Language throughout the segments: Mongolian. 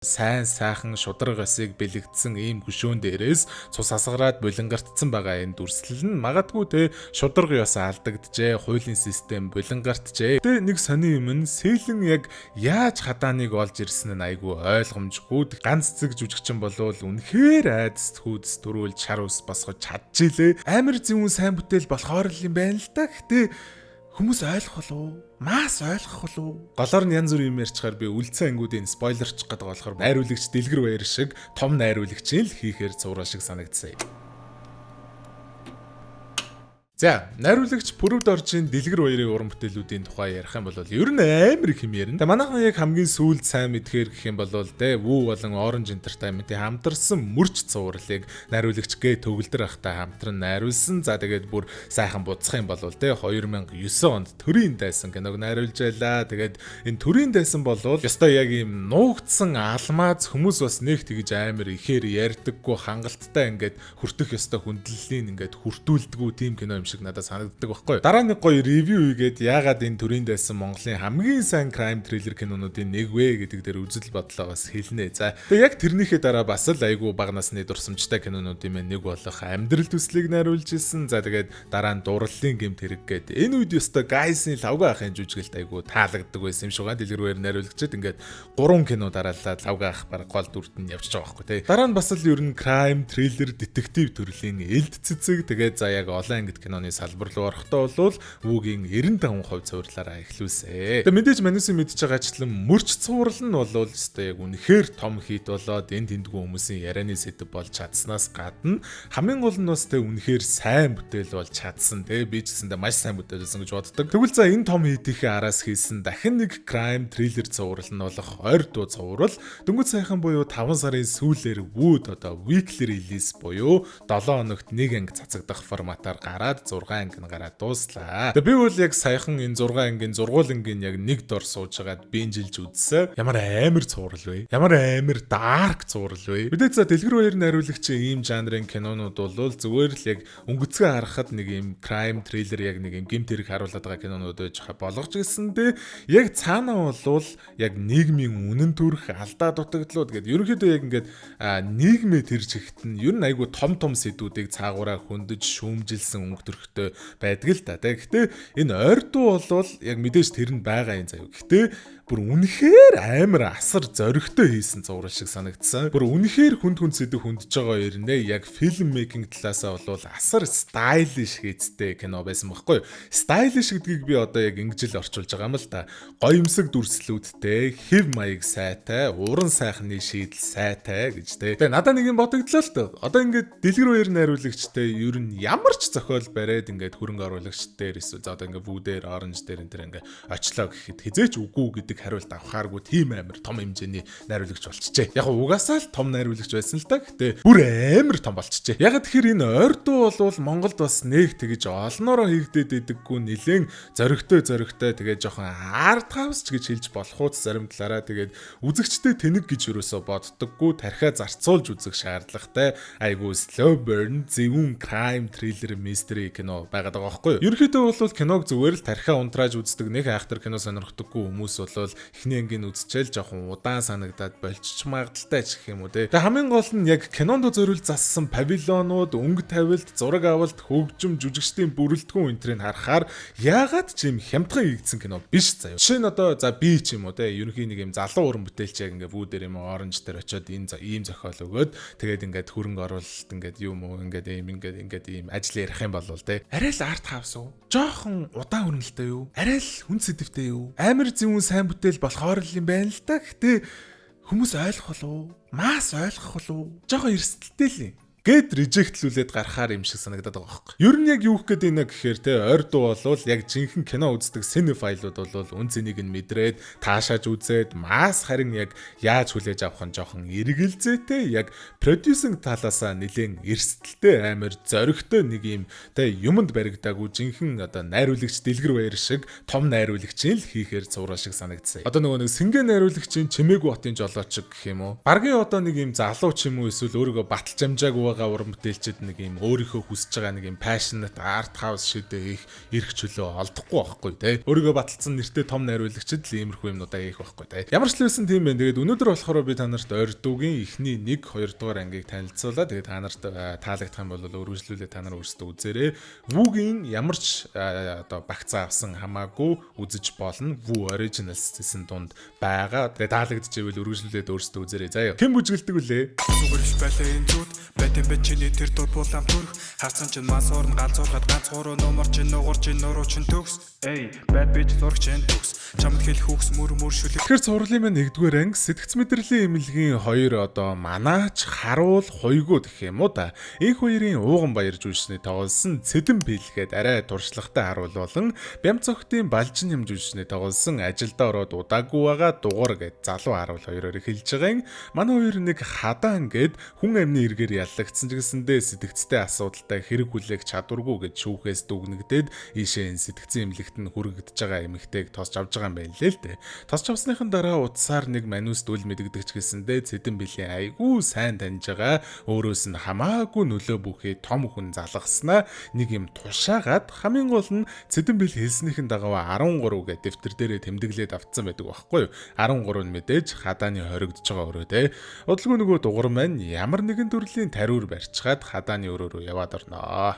Сайн сайхан шудраг осыг бэлэгдсэн ийм хөшөөн дээрээс цус асгараад булингартсан байгаа энэ дүрслэл нь магадгүй те шудраг ёс алдагджээ, хуулийн систем булингартжээ. Тэ нэг сони юм нь сэлэн яг яаж хадааныг олж ирсэн нь айгүй ойлгомжгүй. Ганц цэг жүжигчин болвол үнэхээр айдас хүйдс дөрүүл чар ус босгож чадчихилээ. Амар зөвүүн сайн бүтээл болохоор л юм байна л да. Гэтэ хүмүүс ойлгох болов? Маас ойлгох болов? Голоор нь янз бүрийн юм ярьчаар би үлдсэн ангиудын спойлерч гэдэг болохоор найруулагч Дэлгэр Баяр шиг том найруулагч л хийхээр зураа шиг санагдсан юм. За, найруулагч Пүрэвд Оржийн Дэлгэр Баярын уран бүтээлүүдийн тухай ярих юм бол ер нь амар их юм ярина. Манайхан яг хамгийн сүүлд сайн мэдхээр гэх юм бол Вүү болон Orange Entertainment-ийн хамтарсан мөрч цувралыг найруулагч Г төгөлдөр ахтай хамтран найруулсан. За тэгээд бүр сайхан буцах юм бол 2009 онд Төрийн дайсан киног найруулж байлаа. Тэгээд энэ Төрийн дайсан бол ёстой яг ийм нуугдсан алмаз хүмүүс бас нэг тэгж амар ихээр ярьдаггүй хангалттай ингээд хүртэх ёстой хүндлэлийн ингээд хүртүүлдэггүй тийм кино юм шиг надад санагддаг байхгүй. Дараа нэг гоё ревю хийгээд яагаад энэ Төрийн дайсан Монголын хамгийн сайн crime thriller кинонуудын нэг вэ гэдэг дээр үзэл бодлоо бас хэлнэ. За тэгээ яг тэрнийхээ дараа бас л айгүй бага насны дурсамжтай кинонуудын мэн нэг болох Амьдрал төслийг найруулж ирсэн. За тэгээд дараа нь Дурлалын гэмт хэрэг гээд энэ үед ёстой Гайсын Лавга ахын жүжиглэлт айгүй таалагддаг байсан юм шиг байна. Дэлгэр Баяр найруулагчид ингээд 3 кино дараалал Лавга ах баг гол дүрт нь явчихж байгаа байхгүй тий. Дараа нь бас л ер нь crime thriller детектив төрлийн элд цэцэг тэгээд за яг олон ангид киноны салбар руу орохдоо бол Вүүгийн 95% цувралаараа эхлүүлсэн. Тэгээ мэдээж манайсын мэдж байгаачлан мөрч цуврал нь бол өстой яг үнэхээр том хит болоод энэ тэндгүү хүмүүсийн ярианы сэдв болж чадсанаас гадна хамгийн гол нь бас тэг үнэхээр сайн бүтээл болж чадсан. Тэгээ би ч гэсэндээ маш сайн бүтээл болсон гэж боддог. Тэгвэл за энэ том хитийнхээ араас хийсэн дахин нэг crime thriller цуврал нь болох Ойр дуу цуврал дөнгөж сайхан буюу 5 сарын сүүлээр Вүүд одоо weekly release буюу 7 хоногт нэг анги цацагдах форматаар гараад 6 анги нь гараад дууслаа. Тэгээ би бол яг саяхан энэ 6 ангийн зургуулангийн яг нэг дор суужгаад бинжилж үзсэн. Ямар амар цуврал вэ? Ямар амар dark цуврал вэ? Мэдээж за Дэлгэр Баяр найруулагчийн ийм жанрын кинонууд бол зүгээр л яг өнгөцгөө харахад нэг ийм crime thriller яг нэг ийм гэмт хэрэг харуулдаг байгаа кинонууд байж болгож гисэндээ яг цаанаа бол яг нийгмийн үнэн төрх алдаа дутагдлууд гэдэг ерөнхийдөө яг ингээд нийгмээ тэр чигт нь ер нь айгүй том сэдвүүдийг цаагаараа хөндөж шүүмжилсэн өнгө төрхтэй байдаг л да. Гэхдээ энэ Ойр дуу бол яг мэдээж тэр нь байгаа юм заяа. Гэхдээ бүр үнэхээр амар асар зоригтой хийсэн зураг шиг санагдсан. Бүр үнэхээр хүнд сэдв хүндж байгаа юм нэ. Яг фильм мейкинг талаасаа бол асар стайлиш хийцтэй кино байсан байхгүй юу? Стайлиш гэдгийг би одоо яг ингэж л орчуулж байгаа юм л да. Гоёмсог дүрслүүдтэй, хэв маяг сайтай, уран сайхны шийдэл сайтай гэж тэ. Тэгээ надад нэг юм бодогдлоо л та. Одоо ингээд Дэлгэр Баяр найруулагчтай ер нь ямар ч зохиол бариад ингээд хөрөнгө оруулагч дээр эсвэл за одоо ингээд Вүү дээр, Orange дээр энэ төр ингээд очлоо гэхэд хизээч үгүй гэдэг хариулт авахааргүй тийм амар том хэмжээний найруулагч болчихжээ. Яг угаасаа л том найруулагч байсан л та. Гэтэ бүр амар том болчихжээ. Яг тэгэхээр энэ Ойр дуу бол Монголд бас нэг тэгэж олноороо хийгдээд идэггүй нилээн зоригтой тэгээ жоохон арт хаус ч гэж хэлж болох уу зарим талаараа тэгээд үзэгчтэй тэнэг гэж юусоо боддоггүй тархиа зарцуулж үзэх шаардлагатай айгуу slow burn зөвүүн crime thriller mystery кино байгаад байгаа байхгүй юу? Ерөнхийдөө бол киног зүгээр л тархиа унтрааж үздэг нэг айхтар кино сонирхдаггүй хүмүүс бол эхний ангийн үзчихэл жоохон удаан санагдаад болчих магадaltaй ч гэх юм уу те. Тэгээ хамгийн гол нь яг кинонд зориулж зассан павильонууд, өнгө тавилт, зураг авалт, хөгжим, жүжигчдийн бүрэлдэхүүн энтрийг харахаар яагаад ч юм хямдхан хийгдсэн кино биш заяа. Жишээ нь одоо за би ч юм уу те ерөнхий нэг юм залуу уран бүтээлч яг ингээ Вүү дээр юм Orange дээр очиод энэ ийм зохиол өгөөд тэгээд ингээд хөрөнгө оруулалт ингээд юм уу ингээд ийм ажил ярих юм бол те арай л арт хаус уу? Жохон удаан хөрөнгөлтэй юу? Арай л хүн сэдвтэй юу? Амар зөвүүн сайн бүтээл болохоор л юм байна л та. Гэтэ хүмүүс ойлгох болов? Маас ойлгох болов? Жохон эрсдэлтэй л юм. Гэт режектлүүлээд гарахаар юм шиг санагдаад байгаа байхгүй. Ер нь яг юу гэх гээд байна гэхээр те Ойр дуу бол яг жинхэнэ кино үздэг синефайлууд бол үн цэнийг нь мэдрээд таашааж үзээд маас харин яг яаж хүлээж авах нь жоохон эргэлзээтэй яг продюсинг талаасаа нэлээд эрсдэлтэй амар зоригтой нэг юм те юмд баригдаагүй жинхэнэ одоо найруулагч Дэлгэр Баяр шиг том найруулагчийн л хийхээр зураг шиг санагдсан. Одоо нөгөө нэг сингэ найруулагчийн Чимээгүй хотын жолооч гэх юм уу? Баргийн одоо нэг юм залуу ч юм уу эсвэл өөрийгөө баталж амжаагүй байгаа уран бүтээлчид нэг юм өөрийнхөө хүсэж байгаа нэг юм passionate art house шидэ их эрх чөлөө олдохгүй байхгүй те. Өөрийгөө баталсан нэртэй том найруулагчид л иймэрхүү юмнуудаа хийх байхгүй те. Ямар ч л байсан тийм байна. Тэгээд өнөөдөр болохоор би та нарт ойрдуугийн эхний 1 2 дугаар ангийг танилцуулаа. Тэгээд та нарт таалагдах юм бол өргөжлүүлээ та нар өөрсдөө үзээрэй. Вүүгийн ямар ч одоо багцаа авсан хамаагүй үзэж болно. Вүү Originals гэсэн дунд байгаа. Тэгээд таалагдчихвэл өргөжлүүлээд өөрсдөө үзээрэй. Заяа. Хэн бүжгэлдэг вүлээ? Сугарч байлаа энэ зүуд байтан бай чиний тэр дур булам төрх харсан чинь мас орн ганцуурхад ганц гурав номер чинь нугар чинь нуруу чинь төгс эй бад бич зурх чинь төгс чамд хэл хүүхс мөр шүлэг. Тэгэхээр цувралын маань 1-р анги сэтгц мэдрэлийн эмнэлгийн 2 одоо манаач харуул хуйгууд гэх юм уу да. Энх хоёрын ууган баяр жүжигчний тоглосон Цэдэн Бэлгээд арай туршлагатай харуул болон Бямцогтын Балжин юм жүжигчний тоглосон ажилдаа ороод удаагүй байгаа дугуур гэд залуу харуул хоёроор эхэлж байгаа. Манай хоёр нэг хадаан гэд хүн амны эргээр яллагдсан ч гэсэндээ сэтгцтэй асуудалтай хэрэг хүлээх чадваргүй гэж шүүхээс дүгнэгдээд ийшээ энэ сэтгцэн эмнэлэгт нь хүрэгдэж байгаа эмэгтэйг тосч авч байгаа юм байна лээ л дээ. Тосч авсныхан дараа утсаар нэг манус дүл мэдэгдэг ч гэсэндээ Цэдэн Бэлийн айгүй сайн таньж байгаа өөрөөс нь хамаагүй нөлөө бүхий том хүн залгаснаа нэг юм тушаагаад хамгийн гол нь Цэдэн Бэл хэлснийхэн дагав 13 гэдэг дэвтэр дээрээ тэмдэглээд авцсан байдаг байхгүй юу? 13 нь мэдээж хадааны хоригдож байгаа өрөө те. Удалгүй нөгөө дугур маань ямар нэгэн төрлийн тариур барьцгаад хадааны өрөө рүү яваад орноо.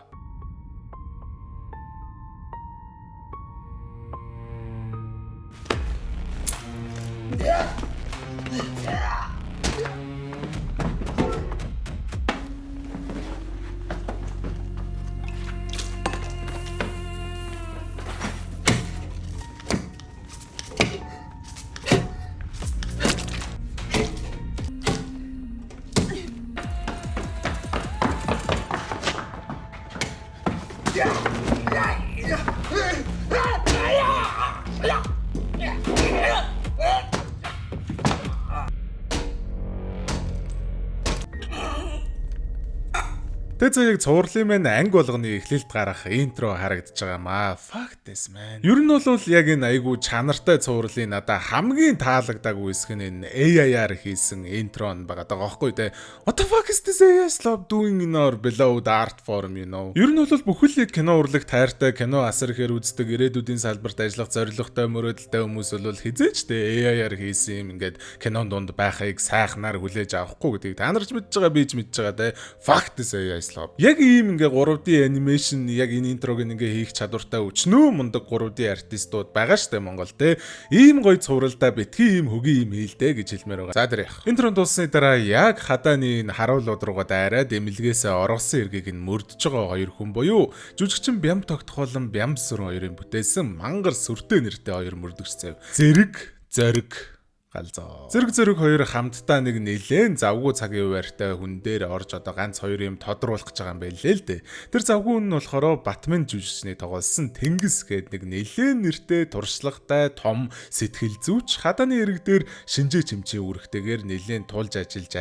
Тэгээд яг цувралын маань анги болгоны эхлэлд гарах интро харагдаж байгаа маа. Fuck this man. Ер нь бол яг энэ айгу чанартай цувралын надаа хамгийн таалагдаагүй хэсэг нь AI-аар хийсэн интро нь байгаа байхгүй те. What the fuck is this AI love doing in our beloved art form you know. Ер нь бол бүхэл кино урлаг тайртай кино асар ихээр үздэг ирээдүйдийн салбарт ажиллах зорилготой мөрөөдөлтэй хүмүүс бол хизээч те AI-аар хийсэн юм ингээд кинон донд байхыг сайхнаар хүлээж авахгүй гэдгийг та нарч мэдж байгаа би ч мэдж байгаа те. Fuck this AI. Яг ийм ингээ 3D анимашн яг энэ интрог ингээ хийх чадвартай өчнөө мундаг 3D артистууд байгаа штэ Монгол те. Ийм гоё цувралдаа битгий ийм хөгийн ийм хийлдэ гэж хэлмээр байгаа. За тэр яах. Интрон дууссаны дараа яг хадааны харуулууд руугаа дайраад эмнэлгээсээ оргосон эргийг нь мөрдөж байгаа хоёр хүн буюу жүжигчин Бям тогтхолон Бям сүрэн хоёрын бүтээсэн мангар сүртэй нэртэй хоёр мөрдөгч. Зэрэг зориг галзаа. Зэрэг хоёр хамтдаа нэг нэлээд завгүй цагийн хуваартай хүн дээр орж одоо ганц хоёр юм тодруулах гэж байгаа юм байна лээ л дээ. Тэр завгүй нь болохоор Батман жүжигчний тоглосон Тэнгис гээд нэг нэлээд нэртэй туршлагатай том сэтгэл зүйч хадааны эрэг дээр шинжээ чимчээ үүрэгтэйгээр нэлээд тулж ажиллаж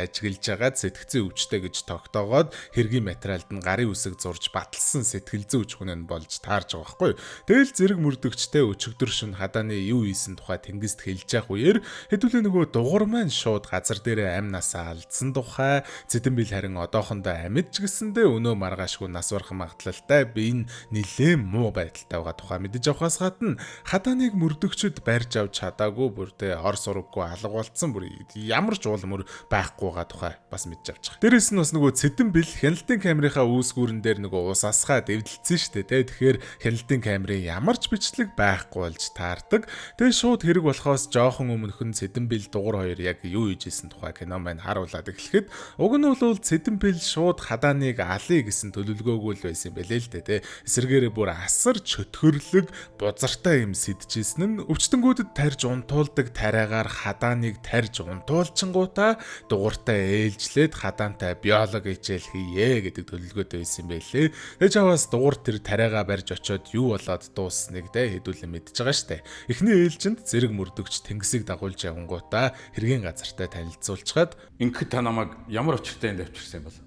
агаад сэтгцэн өвчтэй гэж тогтоогоод хэргийн материалд нь гарын үсэг зурж баталсан сэтгэл зүйч хүн нь болж таарж байгаа байхгүй. Тэгэл зэрэг мөрдөгчтэй өчигдөр шин хадааны юу ийсэн тухай Тэнгист хэлж явах үеэр хэдүүлээ нөгөө дугур маань шууд газар дээрээ амнасаа алдсан тухай Цэдэн Бэл харин одоохондоо амьдч гисэндээ өнөө маргаашгүй нас барах магадлалтай би энэ нилээн муу байдалтай байгаа тухай мэдэж авахаас гадна хадааныг мөрдөгчд барьж авч чадаагүй бүртээ ор сураггүй алга болцсон бүр ямар ч уул мөр байхгүй байгаа тухай бас мэдж авч байгаа. Дээрээс нь бас нөгөө Цэдэн Бэл хяналтын камерынхаа үүсгүүрэн дээр нөгөө ус асгаа дэвдэлцсэн шүү дээ. Тэгэхээр хяналтын камерын ямар ч бичлэг байхгүй болж таардаг. Тэгээ шууд хэрэг болохоос жоохон өмнөх нь Цэдэн Бэл дугур хоёр яг юу хийжсэн тухай кино маань харуулад эхлэхэд уг нь бол Цэдэн Бэл шууд хадааныг алъя гэсэн төлөвлөгөөгүй л байсан юм байлээ л дээ. Эсвэргээрээ бүр асар чөтгөрлөг бузартай юм сэдчихсэн нь өвчтөнгүүдэд тарж унтуулдаг тариагаар хадааныг тарж унтуулчингуудаа дугууртаа ээлжлээд хадаантай биологи хичээл хийе гэдэг төлөвлөгөөтэй байсан юм байлээ. Тэгж аваас дугур тэр тариагаа барьж очиод юу болоод дуусныг хэдүүлэн мэдж байгаа штэ. Эхний ээлжинд зэрэг мөрдөгч Тэнгисийг дагуулж явангуудаа хэргийн газартай танилцуулчаад ингээд та намайг ямар учиртай энд авчирсан юм бол?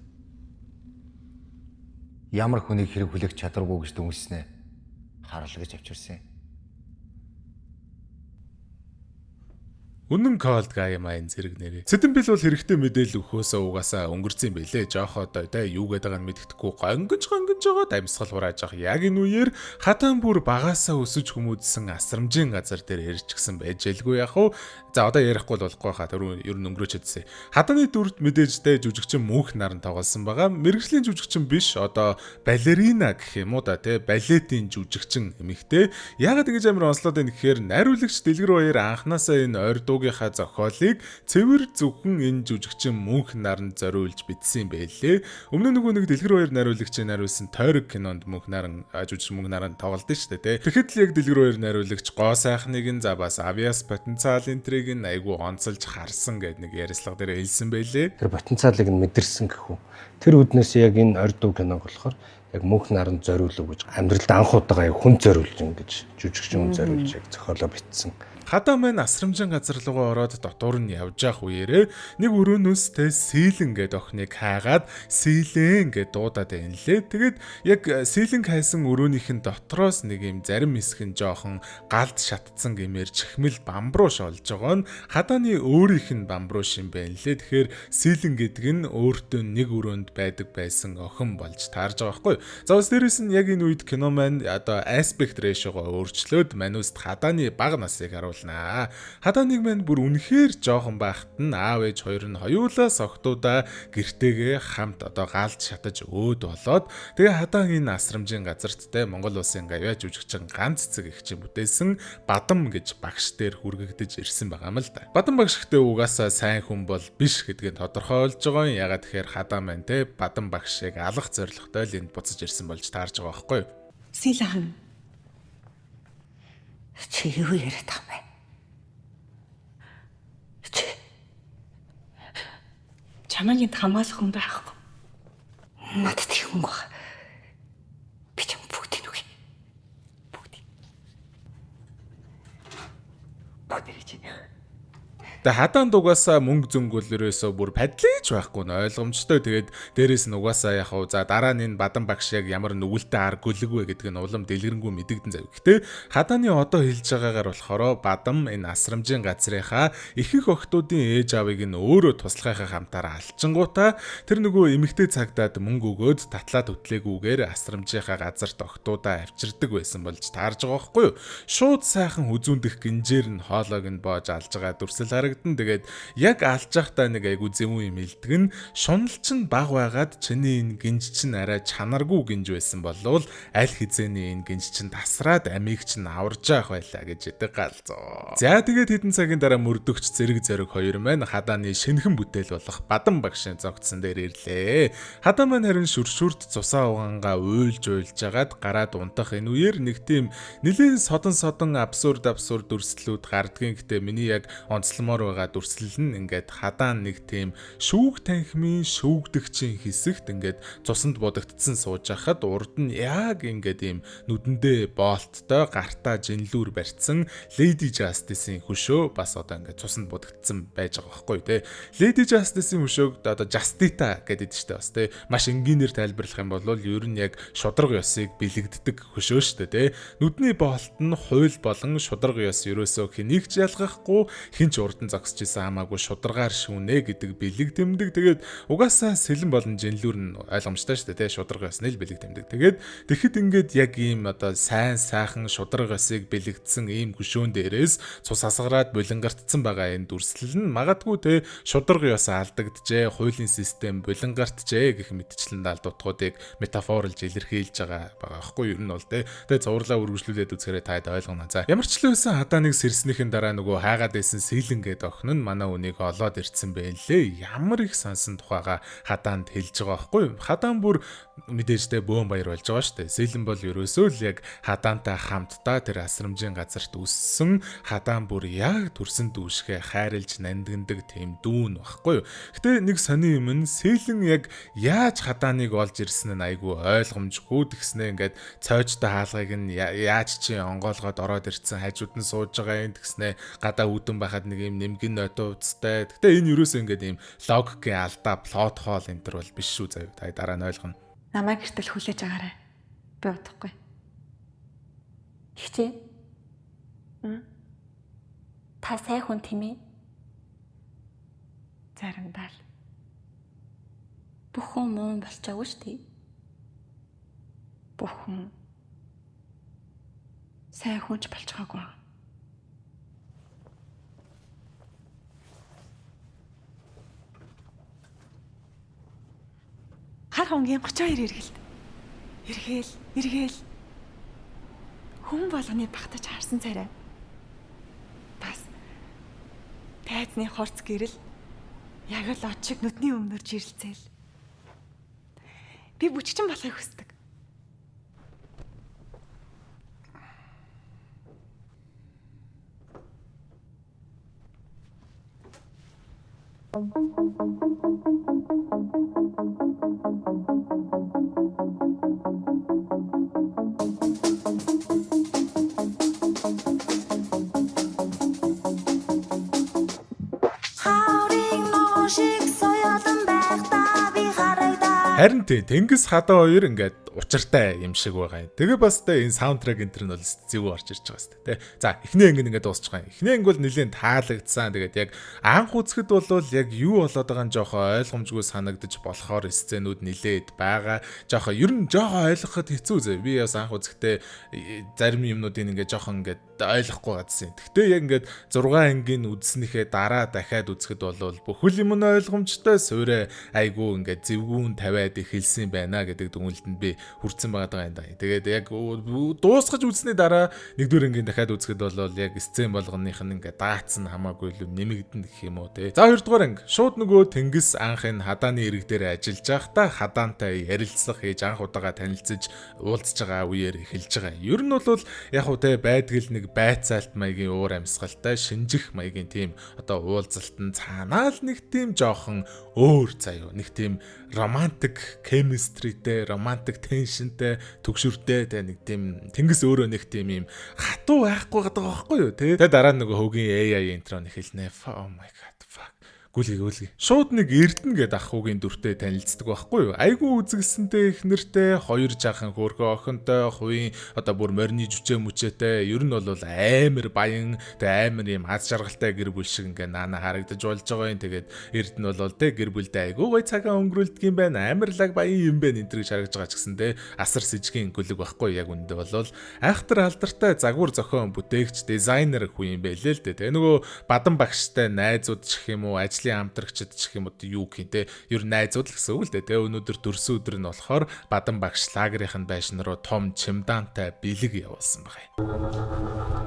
Ямар хүнийг хэрэг хүлээх чадваргүй гэж дүнснэ харуулж авчирсан. Үнэн cold guy маань зэрэг нэрээ. Цэдэнбил бол хэрэгтэй мэдээлэл өгөхөөсөө угаасаа өнгөрцөн байлээ. Жоох одоо тэ юу гэдэг нь мэдэхгүй гонгож жоод амьсгал хурааж явах яг энэ үеэр хатан бүр багаасаа өсөж хүмүүжсэн асрамжийн газар дээр ирчихсэн байж ялгүй яг уу. За одоо ярихгүй болохгүй хаа тэр ер нь өнгөрөөчдсөн. Хатаны дүрд мэдээжтэй жүжигчин мөнх наран тоглосон байгаа. Мэргэжлийн жүжигчин биш одоо балерина гэх юм уу да тэ балетийн жүжигчин эмэгтэй. Яагаад ингэж амар онцлоод байна гэхээр найруулагч Дэлгэр Баяр анханасаа энэ ойр дуугийнхаа зохиолыг цэвэр зөвхөн энэ жүжигчин мөнх наранд зориулж бичсэн байлээ. Өмнө нэг Дэлгэр Баяр найруулагчийн найруулсан Тойрог кинонд мөнх наран жүжигчин мөнх наранд тоглолт нь шүү дээ. Тэгэхэд л яг Дэлгэр Баяр найруулагч гоо сайхныг нь за бас авиас потенциал энтрийг нь айгүй онцолж харсан гэдэг нэг ярилцлага дээр хэлсэн байлээ. Тэр потенциалыг нь мэдэрсэн гэх үү. Тэр үднээс яг энэ ойр дуу киног болохоор яг мөнх наранд зориулв гэж амьдралд анх удаага хүн зориулж ингэж жүжигчин хүн зориулж яг зохиолоо бичсэн. Хадаа маань асрамжин газар руугаа ороод дотор нь явж явах үеэрээ нэг өрөөнөөс тэ сийлэн гэд охиныг хайгаад сийлэн гэд дуудаад байна лээ. Тэгээд яг сийлэн хайсан өрөөнийхэн дотроос нэг юм зарим хэсэг нь жоохон галд шатцсан гэмээр чихмэл бамбрууш олж байгаа нь хадааны өөрийнх нь бамбрууш юм байна лээ. Тэгэхээр сийлэн гэдэг нь өөртөө нэг өрөөнд байдаг байсан охин болж таарж байгаа байхгүй. За бас дээрэс нь яг энэ үед кино маань одоо aspect ratio-го өөрчлөөд мануст хадааны бага насыг Хадааныг маань бүр үнэхээр жоохон байхад нь аав ээж хоёр нь хоёулаа согтуудаа гэртээгээ хамт одоо галд шатаж өөд болоод тэгээ хадаагийн асрамжийн газарт те Монгол улсын гавьяа жүжигчин ганц цэг их чинь бүтээсэн Бадам гэж багш дээр хүргэгдэж ирсэн байгаа юм л да. Бадам багш гэдэг угаасаа сайн хүн бол биш гэдгийг тодорхойлж байгаа юм. Ягаад тэгэхээр хадаа маань те Бадам багшийг алах зорилготой л энд буцаж ирсэн болж таарж байгаа байхгүй юу? Сийлэн чи юу яриад байгаа юм бэ? Чамайг энд хамгаалах хүн байхгүй. Надад их хүн баг. Би ч бүгдийг нүг. Бүгдийг. Бүгдийг. Тэгээ хадаан дугаасаа мөнгө зөнгөл ерөөсөө бүр падлиж байхгүй нь ойлгомжтой. Тэгээд дээрэс нь угаасаа яг хав за дараа нь энэ Бадам багш яг ямар нүгэлтэй арга гүлэг вэ гэдэг нь улам дэлгэрэнгүй мэдэгдэн зав. Гэтэ хадааны одоо хэлж байгаагаар болохоор Бадам энэ асрамжийн газрынхаа ихэнх охтуудын ээж аавыг нь өөрөө туслахынхаа хамтаараа алчингуудаа тэр нөгөө эмэгтэй цагдаад мөнгө өгөөд татлаа төтлээгүйгээр асрамжийнхаа газарт охтуудаа авчирдаг байсан болж таарж байгаа байхгүй юу? Шууд сайхан хүзүүндэх гинжээр нь хоолойг нь боож алж байгаа дүрсэл тэгээд яг алж явахдаа нэг айгу зэвүүн юм илтгэн шуналч нь баг байгаад чиний энэ гинж чинь арай чанаргүй гинж байсан болвол аль хизээний энэ гинж чинь тасраад амийг чинь аварж явах байлаа гэж идэг галзуу. За тэгээд хэдэн цагийн дараа мөрдөгч зэрэг зэрэг хоёр маань хадааны шинэхэн бүтээл болох Бадам багшийн зогтсон дээр ирлээ. Хадаа маань харин шүршүрт цусаа угангаа уйлж жагаад гараад унтах энэ үеэр нэг тийм нэлийн содон абсурд дүрслэлүүд гардгийн. Гэтэ миний яг онцлмоор байгаа дүрслэл нь ингээд хадаан нэг тийм шүүг танхимын шүүгдэгчийн хэсэгт ингээд цусанд будагдсан сууж байхад урд нь яг ингээд ийм нүдэндээ болттой гартаа жинлүүр барьцсан Lady Justice-ийн хөшөө бас одоо ингээд цусанд будагдсан байж байгаа байхгүй тий. Lady Justice-ийн хөшөөг одоо Justita гэдэг штэ бас тий. Маш энгийнээр тайлбарлах юм бол ер нь яг шудраг ёсыг бэлэгддэг хөшөө штэ тий. Нүдний болт нь хууль болон шудраг ёс ерөөсөө хэнийг ч ялгахгүй хин ч урдан зогсож исэн хамаагүй шударгаар шүүнэ гэдэг бэлэг тэмдэг. Тэгээд угаасаа сэлэн болон жинлүүр нь ойлгомжтой шүү дээ тий. Шударга ёсны л бэлэг тэмдэг. Тэгээд тэгэхэд ингээд яг ийм одоо сайн сайхан шударга ёсыг бэлэгдсэн ийм хөшөөн дээрээс цус асгараад булангартсан байгаа энэ дүрслэл нь магадгүй тий шударга ёс алдагджээ, хуулийн систем булангартжээ гэх мэтчлэн даалдуудуудыг метафорлж илэрхийлж байгаа байхгүй юу? Ер нь бол тий. Тэгээд зурлаа үргэлжлүүлээд үзэхээр таад ойлгоно. За ямар ч л байсан хадааныг сэрснийхэн дараа нөгөө хайгаад байсан сэлэн гэдэг охин нь манай үнийг олоод ирсэн байлээ. Ямар их сансан тухайга хадаанд хэлж байгаа байхгүй юу? Хадаан бүр мэдээжтэй бөөн баяр болж байгаа шүү дээ. Сэлэн бол ерөөсөө л яг хадаантай хамтдаа тэр асрамжийн газарт өссөн хадаан бүр яг төрсөн дүүшгээ хайрлж нандиндаг тийм дүүн байхгүй юу? Гэтэ нэг сони юм нь сэлэн яг яаж хадааныг олж ирсэн нь айгүй ойлгомжгүй тэгснэ ингээд цойжтой хаалгыг нь яаж чи онгоолгоод ороод ирсэн хажууд нь сууж байгаа юм тэгснэ гадаа үдэн байхад нэг юм нэмгэн нойтоо үцтэй. Гэтэ энэ юусэн ингээд юм логикийн алдаа плот хоол энэ төр бол биш шүү заяа. Та дараа нь ойлгоно. Намайг гэртэл хүлээж агаарай. Би удахгүй. Хичээ. Та сайн хүн тийм ээ. Заримдаа л бүх хүн муу болчихоогүй шүү дээ. Бүх хүн сайн хүнч болчихоогүй. Хар хонгийн 32 эргээл. Эргээл. Хүн болгоны багтаж харсан царай. Бас тайзны хорц гэрэл яг л од шиг нүдний өмнөр жирэлцээл. Би бүчгчин болохыг хүсдэг. Харин Тэнгис хадаа хоёр ингээд учиртай юм шиг байгаа юм. Тэгээ бас энэ саундтрек энэ нь бол зөв орж ирж байгаа шүү дээ. За эхний анги ингээд дуусчих юм. Эхний анги бол нэлээд таалагдсан. Тэгээд яг анх үзэхэд бол яг юу болоод байгаа нь жоохон ойлгомжгүй санагдаж болохоор сценүүд нэлээд байгаа. Жоохон ер нь жоохон ойлгоход хэцүү зэ. Би бас анх үзэхдээ зарим юмнуудыг ингээд жоохон ингээд ойлгохгүй гадсан. Гэхдээ яг ингээд 6 ангийн үзснэхээ дараа дахиад үзэхэд бол бүхэл юм нь ойлгомжтой, суурэ айгу ингээд зөвгүүн тавиад эхэлсэн байна гэдэг дүгнэлтэнд би хүрсэн байгаа юм да. Тэгээд яг дуусгаж үзсний дараа нэгдүгээр ангийн дахиад үзэхэд бол яг сцен болгоных нь ингээд даацсан хамаагүй л нэмэгдэн гэх юм уу те. За хоёрдугаар анги шууд нөгөө Тэнгис анхын хадааны ирэг дээр ажиллаж байхдаа хадаантай ярилцлах хийж анх удаага танилцж уулзж байгаа үеэр эхэлж байгаа. Ер нь бол яг уу те байдгал нэг байцаалт маягийн уур амьсгалтай шинжих маягийн тийм одоо уулзалтан цаанаа л нэг тийм жоохон өөр заяа нэг тийм романтик chemistryтэй, романтик теншнтэй, төгшөртэй тэ нэг тийм Тэнгис өөрөө нэг тийм юм хатуу байхгүй байгаа байхгүй юу те. Тэгээ дараа нөгөө хөгийн AI интро нэхэлнэ. Oh my god fuck. Гүлгий. Шууд нэг Эрдэнэ гэдэг ах хүүгийн дүртэй танилцдаг байхгүй юу? Айгу үзэгсэнтэй эхнэртэй, хоёр жаахан хөөрхөн охинтой, хувийн одоо бүр морины жүжээ мүчээтэй. Ер нь бол амар баян, тэгээ амар юм аз жаргалтай гэр бүл шиг ингээ наана харагдаж болж байгаа юм. Тэгээд Эрдэнэ бол тэ гэр бүлдээ айгу гой цагаан өнгөрүүлдэг юм байна. Амарлаг баян юм байна энэ төрөж харагдаж байгаа ч гэсэн тэ асар сэжгийн гүлэг байхгүй яг үндэ бол айхтар алдартай загвар зохион бүтээгч дизайнер хүн юм байлээ л дээ. Тэгээ нөгөө бадан багштай найзууд ч гэх юм уу амтрагчд ч гэх юм уу юу гэх юм те ер нь найзууд л гэсэн үг л дээ. Тэгээ өнөөдөр төрсөн өдөр нь болохоор бадан багш лагерийн байшин руу том чемодантай бэлэг явуулсан байгаа.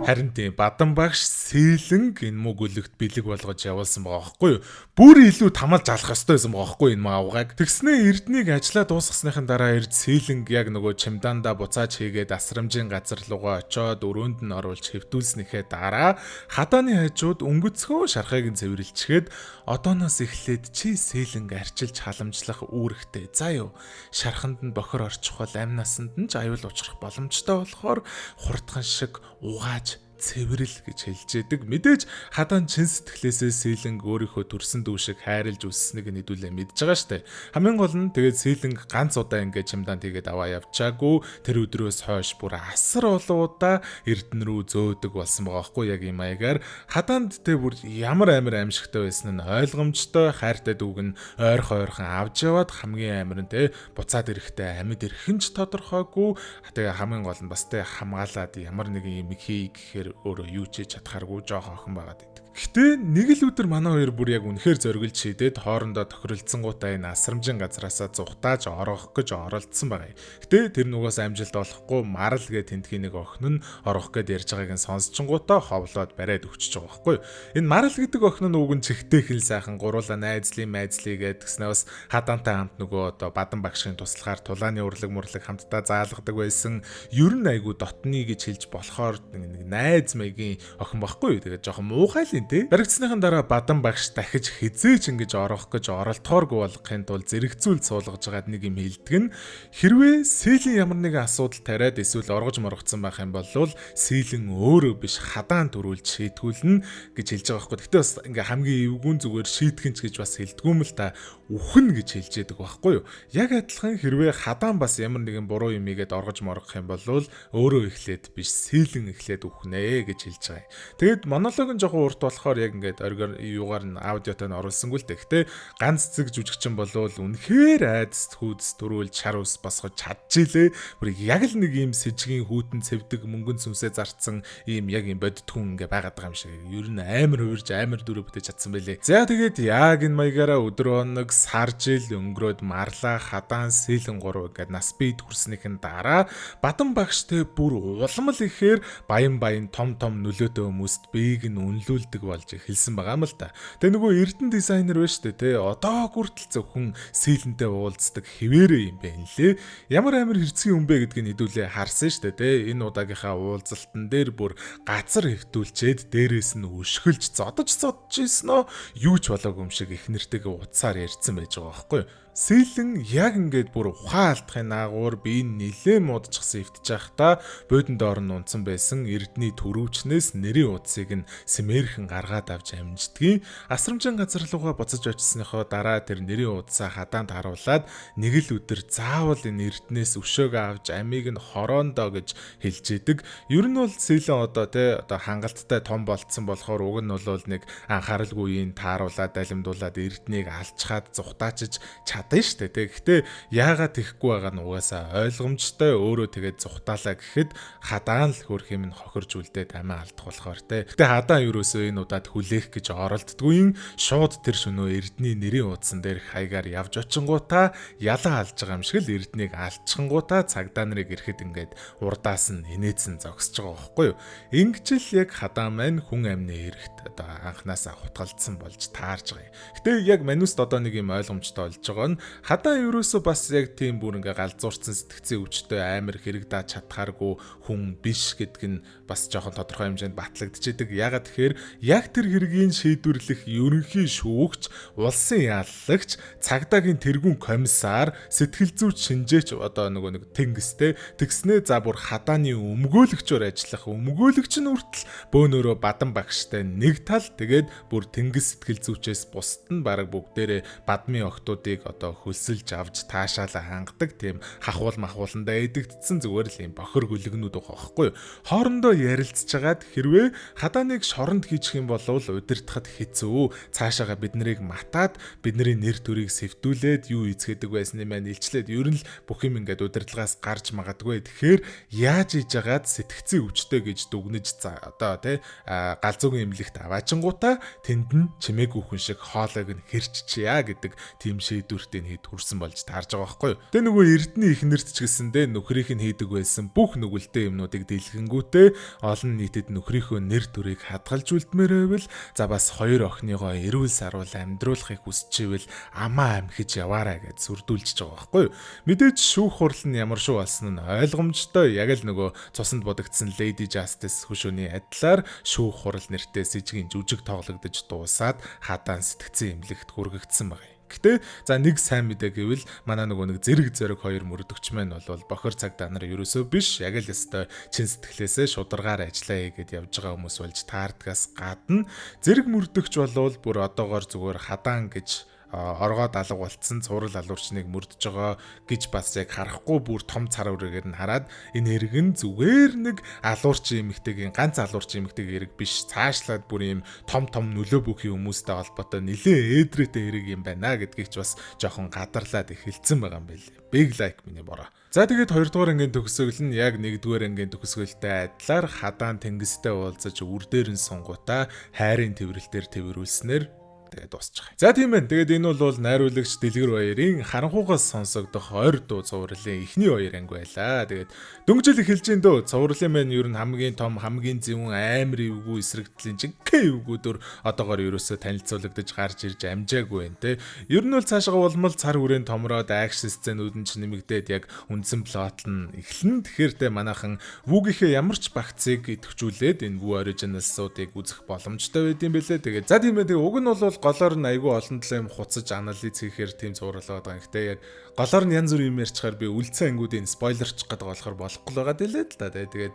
Харин тийм бадан багш сэлэнг энэ мөг өлөгт бэлэг болгож явуулсан байгаа байхгүй юу? Бүр илүү тамалж алах ёстой байсан байгаа байхгүй энэ маавгаг. Тэгснээ Эрднийг ажиллаа дуусгасныхын дараа Эрд сэлэнг яг нөгөө чемданда буцааж хийгээд асрамжийн газар руугаа очоод өрөөнд нь оруулж хэвтүүлснийхээ дараа хадааны хажууд өнгөцхөө шархайг нь цэвэрлчихэд одооноос эхлээд чи сэлэнг арчилж халамжлах үүрэгтэй. За юу. Шарханд нь бохор орчих бол амь насанд нь ч аюул учрах боломжтой болохоор хурдхан шиг угааж цэвэрэл гэж хэлжээдэг. Мэдээж хадаан чин сэтгэлээсээ сэлэнг өөрийнхөө төрсөн дүү шиг хайрлж үссэнийг нэдүүлээ мэдж байгаа штэ. Хамгийн гол нь тэгээд сэлэнг ганц удаа ингээд чемдан тэгээд аваа явчаагүй. Тэр өдрөөс хойш бүр асар олон удаа Эрдэнэ рүү зөөдөг болсон байгаа хгүй яг юм аягаар. Хадаанд тэ бүр ямар амар аимшигтай байсан нь ойлгомжтой. Хайртай дүүг нь ойрхон авч яваад хамгийн амар нь тэ буцаад ирэхдээ амьд ирэх нь ч тодорхойгүй. Тэгээ хамгийн гол нь бас тэ хамгаалаад ямар нэгэн юм хий гэхээр өөрөө юу ч чадхааргүй жоох охин байгаад байдаг. Гэтэ нэг л өдөр манай хоёр бүр яг үнэхээр зориглж шийдээд хоорондоо тохиролцсонгуудаа энэ асрамжийн газраасаа зүхтааж орох гэж оролдсон байгаа юм. Гэтэ тэр нугаас амжилт олохгүй марал гэ тентхийн нэг охин нь орох гэд ярьж байгааг нь сонсчингуудаа ховлоод бариад өгчөж байгаа байхгүй юу. Энэ марал гэдэг охин нь уг нь чихтэй хэл сайхан гуруула найзлын гэд гэснээр бас хадаантай хамт нөгөө одоо бадан багшийн туслахаар тулааны урлаг хамтдаа заалгадаг байсан. Ер нь айгу дотны гэж хэлж болохоор нэг найз маягийн охин байхгүй юу. Тэгээд жоохон муухай л баригдсан тий. Баригдсныхан дараа Бадан багш дахиж хизээч ингэж орох гэж оролдохооргүй болохын тулд зэрэгцүүл суулгаж байгаад нэг юм хэлдэг нь хэрвээ Сийлэн ямар нэгэн асуудал тариад эсвэл оргож моргоцсон байх юм бол Сийлэн өөрөө биш хадаан төрүүлж шийтгүүлнэ гэж хэлж байгаа байхгүй. Гэтэ бас ингээ хамгийн эвгүүн зүгээр шийтгэн ч гэж бас хэлдгүүм л та үхэн гэж хэлж яадаг байхгүй юу. Яг адилхан хэрвээ хадаан бас ямар нэгэн буруу юм игээд оргож моргох юм бол өөрөө эхлээд биш Сийлэн эхлээд үхнэ гэж хэлж байгаа. Тэгээд монолог нь жоохон урт болохоор яг ингээд юугаар нь аудиотойд нь оруулсангүй л дээ. Гэтэ ганц цэг жүжигчин болвол үнэхээр айдас хүйдэс төрүүлж шар ус босгож чадчихилээ. Бүр яг л нэг юм сэжгийн хүүтэн цэвдэг мөнгөн сүнсээ зарцсан ийм яг юм бодитгүн ингээ байгаад байгаа юм шиг. Ер нь амар хувирж амар дүрэ бүтээж чадсан байлээ. За тэгээд яг энэ маягаараа өдөр оног сар жил өнгөрөөд марлаа хадаан Сийлэн 3 гэдэг нас бийд хүрснийхэн дараа Бадан багштай бүр уламл ихээр баян том нөлөөтэй хүмүүст бийг нь үнэлүүлдэг болж эхэлсэн байгаа юм л та. Тэгээ нөгөө Эрдэнэ дизайнер байна шүү дээ те. Одоо хүртэл зөвхөн Сийлэнтэй уулздаг хэвээрээ юм байна лээ. Ямар амар хэрцгий юм бэ гэдгийг хэдүүлээ харсан шүү дээ те. Энэ удаагийнхаа уулзалтан дээр бүр газар хэвтүүлчээд дээрээс нь өшгөлж зодож ийсэн юу ч болоогүй юм шиг их нэртэйгээ утсаар ярьсан байж байгаа байхгүй юу. Сийлэн яг ингээд бүр ухаан алдахын наагуур би нилээ муудчихсан эвтэж байхдаа бодон доор нь унтсан байсан Эрдэнэ төрөвчнээс нэрийн утсыг нь сэмээрхэн гаргаад авч амждгийг асрамжин газар руугаа буцаж очисныхоо дараа тэр нэрийн утсаа хадаанд харуулад нэг л өдөр заавал энэ Эрдэнээс өшөөгөө авч амийг нь хороондоо гэж хэлж идэг. Ер нь бол Сийлэн одоо хангалттай том болцсон болохоор уг нь бол нэг анхааралгүй юм тааруулаад далимдуулаад Эрдэнэгийг алчхаад зүхтаачиж чадна штэ тэг. Гэхдээ яагаад тэхгүй байгаа нь угаасаа ойлгомжтой өөрөө тэгээд зүхтаалаа гэхэд хадаан л хөрх юм нь хохирж үлдээд амиа алдах болохоор те. Гэтэ хадаан ерөөсөө энэ удаад хүлээх гэж оролддгүй шууд тэр шөнөө Эрдэнэ нэрийн утсан дээр хаягаар явж очингуудаа ялаа алж байгаа юм шиг л Эрдэнэгийг алчхангуудаа цагдаа нарыг ирэхэд ингээд урдаас нь инээдсэн зогсож байгаа байхгүй юу. Ингэж л яг хадаан маань хүн амны эрэхт одоо анханасаа хутгалдсан болж таарж байгаа юм. Гэтэ яг мануст одоо нэг юм ойлгомжтой болж байгаа нь хадаан ерөөсөө бас яг тийм бүр ингээ галзуурсан сэтгцийн өвчтөй амар хэрэг дааж чадхааргүй хүн биш гэдг нь бас жоохон тодорхой хэмжээнд батлагдчихэдэг. Ягаад тэгэхээр яг тэр хэргийг шийдвэрлэх ерөнхий шүүгч, улсын яллагч, цагдаагийн тэргүүн комиссар, сэтгэл зүйч шинжээч одоо нөгөө нэг тэнгистэй тэгснээ за бүр хадааны өмгөөлөгчөөр ажиллах өмгөөлөгч нь хүртэл бөөнөрөө Бадан багштай нэг тал тэгээд бүр тэнгис сэтгэл зүйчээс бусд нь бараг бүгдээрээ бадмын октоодыг одоо хөлсөлж авч таашаалаа хангадаг тийм махууландаа эдэгдсэн зүгээр л юм бохор гөлгнүүд байгаа байхгүй юу. Хоорондоо ярилцж хагаад хэрвээ хадааныг шоронд хийчих юм бол удирдахад хэцүү. Цаашаага бид нарыг матаад бидний нэр төрийг сэвтүүлээд юу эзгэдэг байсны маань илчлээд ер нь л бүх юм ингээд удирдлагаас гарч магадгүй. Тэгэхээр яаж хийж яагаад сэтгцийн өвчтэй гэж дүгнэж одоо тий галзуугийн эмнэлэгт аваачингуудаа тэнд нь чимээгүй хүн шиг хоолойг нь хэрччихъя гэдэг тийм шийдвэртэй хэд хүрсэн болж таарж байгаа байхгүй юу. Тэгээ нөгөө Эрдэнэ ихнэрт ч гэсэндээ нөхрийнх нь хийдэг байсан бүх нүгэлтэй юмнуудыг дэлгэнгүүтээ олон нийтэд нөхрийнхөө нэр төрийг хадгалж үлдмээр байвал за бас хоёр охиныгоо эрүүл сарвал амьдруулахыг хүсчихвэл амаа амхиж яваарай гэж сүрдүүлж байгаа байхгүй юу. Мэдээж шүүх хурал нь ямар шүү болсон нь ойлгомжтой. Яг л нөгөө цуснд бодогдсон Lady Justice хөшөөний адилаар шүүх хурал нэртэй сэжгийн жүжиг тоглогдож дуусаад хадаан сэтгцэн эмнэлэгт хүргэгдсэн байна. Гэтэ за нэг сайн мэдээ гэвэл манай нөгөө нэг зэрэг хоёр мөрдөгч маань бол бохор цагдаа нар ерөөсөө биш яг л өстой чин сэтгэлээсээ шударгаар ажиллая гэд явж байгаа хүмүүс болж таардгаас гадна зэрэг мөрдөгч болвол бүр одоогоор зүгээр хадаан гэж оргоод алга болцсон цуврал алуурчныг мөрдөж байгаа гэж бас яг харахгүй бүр том цар үргээр нь хараад энэ хэрэг нь зүгээр нэг алуурчин эмэгтэйгийн ганц алуурчин эмэгтэйгийн хэрэг биш цаашлаад бүр юм том нөлөө бүхий хүмүүстэй холбоотой нэлээ ээдрээтэй хэрэг юм байна гэдгийг ч бас жоохон гадарлаад эхэлсэн байгаа юм байл. Big like миний бороо. За тэгээд 2 дугаар ангийн төгсгөл нь яг 1 дугаар ангийн төгсгөлтэй адилаар хадаан тэнгистэй уулзаж үр дээр нь сунгуудаа хайрын тэмрэлтээр тэмрүүлснээр тэгээд дуусчих. За тийм байна. Тэгээд энэ бол найруулагч Дэлгэр Баярын харанхуугаас сонсогдох ойр дуу цувралын эхний 2 анги байлаа. Тэгээд дөнгөжөл эхэлж ин дөө цувралын маань ер нь хамгийн том, хамгийн зөвүүн амар эвгүй эсрэгдлийн жинхэнэ эвгүүдээр одоогоор ерөөсөө танилцуулагдаж гарч ирж амжаагүй байна те. Ер нь бол цаашаа болмол цар хүрээнд томроод акшн сценүүд нь ч нэмэгдээд яг үндсэн плот нь эхлэн. Тэгэхээр те манайхан вүүгийнхээ ямар ч багцыг идэвхжүүлээд энэ вүү оригиналсуудыг үзэх боломжтой байд юм бэлээ. Тэгээд за тийм ээ. Тэгээд уг нь бол голоор нь айгүй олон талын хуцаж анализ хийхээр тийм зурлаад байгаа юм. Гэтэ яг голоор нь янз бүрийн юм ярьчихаар би үлдсэн ангиудын спойлерч гэдэг болохоор болохгүй байгаа дэлээ л да. Тэгээд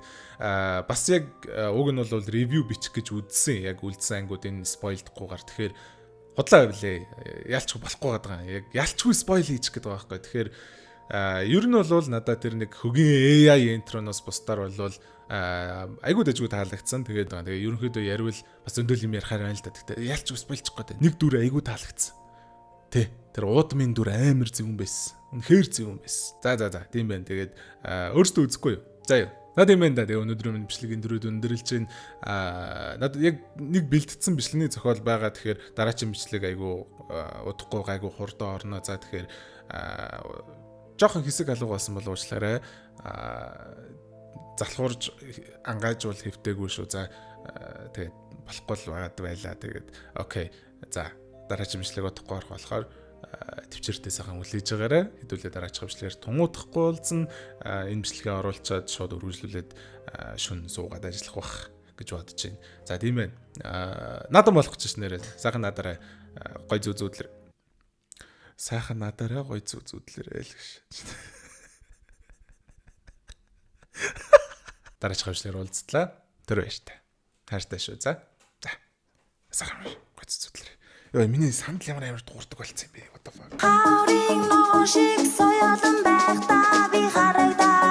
бас яг уг нь бол ревю бичих гэж үзсэн. Яг үлдсэн ангиудын спойлдохгүйгээр. Тэгэхээр худлаа билээ. Ялчгүй болохгүй байгаа юм. Яг ялчгүй спойл хийчих гэдэг байгаа байхгүй. Тэгэхээр ер нь бол надад тэр нэг хөгийн AI интроноос бусдаар бол айгуу дэжгүй таалагдсан. Тэгээд ерөнхийдөө ярил бас зөндөл юм ярихаар байна л да. Тэгтээ ялч спойлчих гээд нэг дүр айгуу таалагдсан. Тэ тэр уудмын дүр амар зөвөн байсан. Үнэхээр зөвөн байсан. За тийм байна. Тэгээд өөртөө үзэхгүй юу. За юу. Наад юм байна да. Тэгээ өнөөдрийн минь бичлэгийн дөрөв өндөрлж чинь надад яг нэг бэлтгэсэн бичлэгийн зохиол байгаа. Тэгэхээр дараагийн бичлэг айгуу удахгүй гайгүй хурдан орно. За тэгэхээр жоохон хэсэг алга болсон бол уучлаарай. Залхуурж ангаажвал хэвтэйгүй шүү. За тэгээд болохгүй л байгаад байлаа. Тэгээд окей. За дараагийн бичлэг удахгүй орох болохоор төвчээртэй сайхан үлээж байгаарай. Хэдүүлээ дараагийн бичлэгээр тунгуудахгүй болсон. Энэ бичлэгээ оруулчаад шууд үргэлжлүүлээд шүн суугаад ажиллах бах гэж бодож байна. За тийм ээ. Наадам болох ч нэрээ. Сайхан надараа гой зүүзүүдлэр. Сайхан надараа гой зүүзүүдлэрээ л гэж. Дараагийн бичлэгээр уулзлаа. Тэр байж та. Хайртай шүү. За. Сайхан гой зүүзүүдлэр. Йоо миний санд ямар дуурдаг болсон юм бэ? What the fuck? Харин ноо шиг соёлон байх та би харагдаа